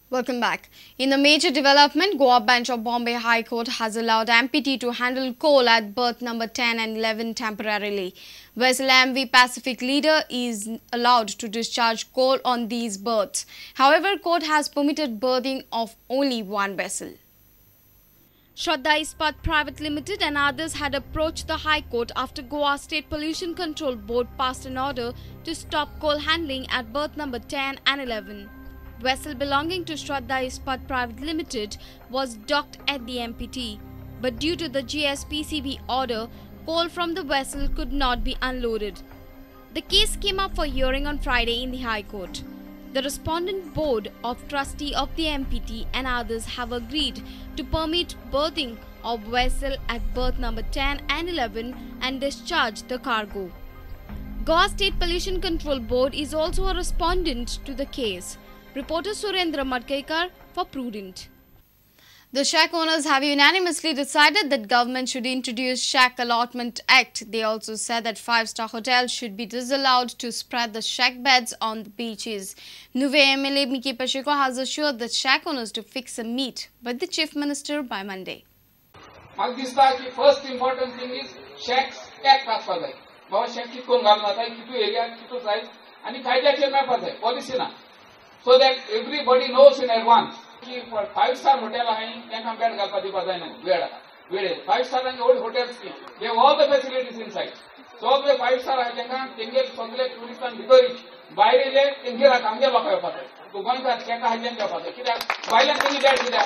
Welcome back. In a major development, Goa bench of Bombay High Court has allowed MPT to handle coal at berth number 10 and 11 temporarily. Vessel MV Pacific leader is allowed to discharge coal on these berths. However, court has permitted berthing of only one vessel. Shraddha Ispat Private Limited and others had approached the High Court after Goa State Pollution Control Board passed an order to stop coal handling at berth number 10 and 11. Vessel belonging to Shraddha Ispat Private Limited was docked at the MPT, but due to the GSPCB order, coal from the vessel could not be unloaded. The case came up for hearing on Friday in the High Court. The respondent board of trustee of the MPT and others have agreed to permit berthing of vessel at berth number 10 and 11 and discharge the cargo. Goa State Pollution Control Board is also a respondent to the case. Reporter Surendra Madkaikar for Prudent. The shack owners have unanimously decided that government should introduce Shack Allotment Act. They also said that five-star hotels should be disallowed to spread the shack beds on the beaches. Nuve MLA Miki Pashiko has assured the shack owners to fix a meet with the Chief Minister by Monday. The first important thing is Shacks Act passport. Baba shack ki kon galna tha, kitu area, kitu size, ani kaida map hai, policy na. So that everybody knows in advance. For five-star hotel, they have bed galpati 5-star old hotels, they have all the facilities inside. So the 5-star tingle sondle tourist and rich. Baile le tingira kamge baka pata. To one ka cheka hajen ka pata. Kida baile tingi bed kida.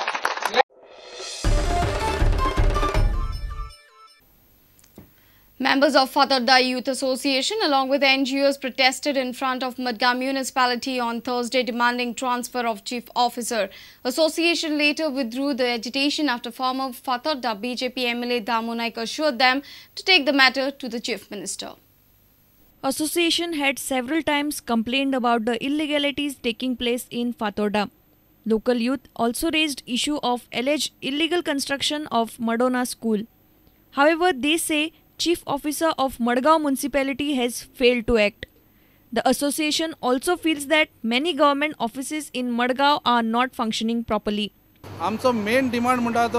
Members of Fathodda Youth Association along with NGOs protested in front of Madgaon municipality on Thursday demanding transfer of chief officer. Association later withdrew the agitation after former Fathodda BJP MLA Damu Naik assured them to take the matter to the chief minister. Association had several times complained about the illegalities taking place in Fathodda. Local youth also raised issue of alleged illegal construction of Madonna School. However, they say Chief Officer of Madgaon Municipality has failed to act. The association also feels that many government offices in Madgaon are not functioning properly. Our main demand is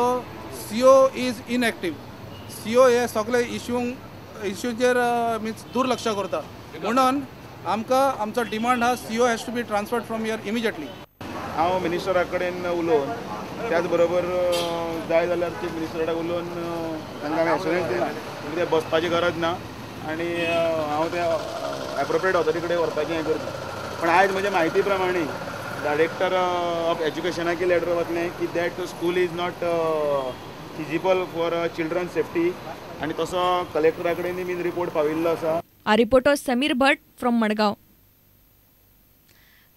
CO is inactive. CO is सगळे issues means दुर्लक्ष करता. म्हणून आमचा demand has CO has to be transferred from here immediately. हांव मिनिस्टरा कडेन उलोवन त्याच बरोबर जाय जाल्यार चीफ मिनिस्टरा कडेन उलोवन तांकां एश्योरन्स दिला ते बसपाची गरज ना आनी हांव ते एप्रोप्रिएट ऑथॉरिटी कडेन व्हरपाचें हें करता पण आयज म्हजे म्हायती प्रमाणे डायरेक्टर ऑफ एज्युकेशनाक लेटर वतलें की that school is not feasible for children safety आनी तसो कलेक्टरा कडेन बी रिपोर्ट पाविल्लो आसा. Our reporter Samir Bhatt from Madgaon.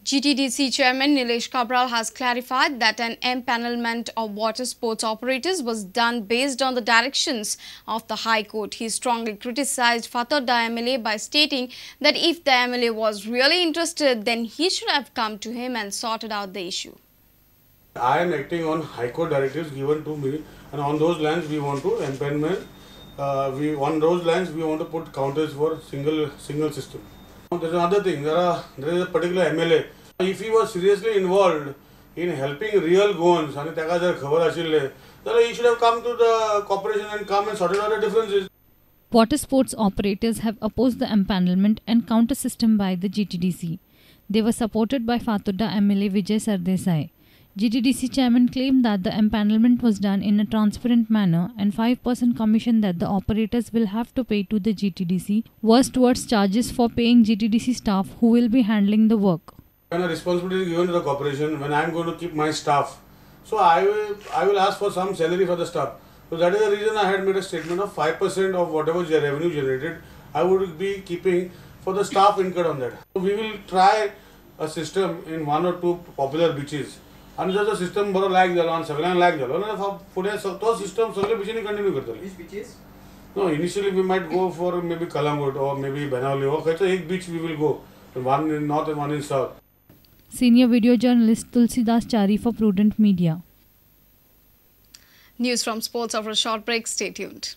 GTDC Chairman Nilesh Cabral has clarified that an empanelment of water sports operators was done based on the directions of the High Court. He strongly criticized Fathodda MLA by stating that if the MLA was really interested, then he should have come to him and sorted out the issue. I am acting on High Court directives given to me, and on those lines we want to empanelment. On those lines we want to put counters for single system. There's another thing. There is a particular MLA. If he was seriously involved in helping real Goans, and he should have come to the corporation and come and sorted out the differences. Water sports operators have opposed the empanelment and counter system by the GTDC. They were supported by Fathodda MLA Vijay Sardesai. GTDC chairman claimed that the empanelment was done in a transparent manner and 5% commission that the operators will have to pay to the GTDC was towards charges for paying GTDC staff who will be handling the work. When a responsibility is given to the corporation, when I am going to keep my staff, so I will ask for some salary for the staff. So that is the reason I had made a statement of 5% of whatever revenue generated, I would be keeping for the staff incurred on that. So we will try a system in 1 or 2 popular beaches. And जर the system बरो लायक जालो आणि सगळ्यांक लायक जालो ना फुडें तो system सगळे बिचींनी continue करतले. Which beaches? No, initially we might go for maybe Kalangut or maybe Banawali or खंयचो एक beach we will go. One in north and one in south. Senior video journalist Tulsidas Chari for Prudent Media. News from sports after a short break. Stay tuned.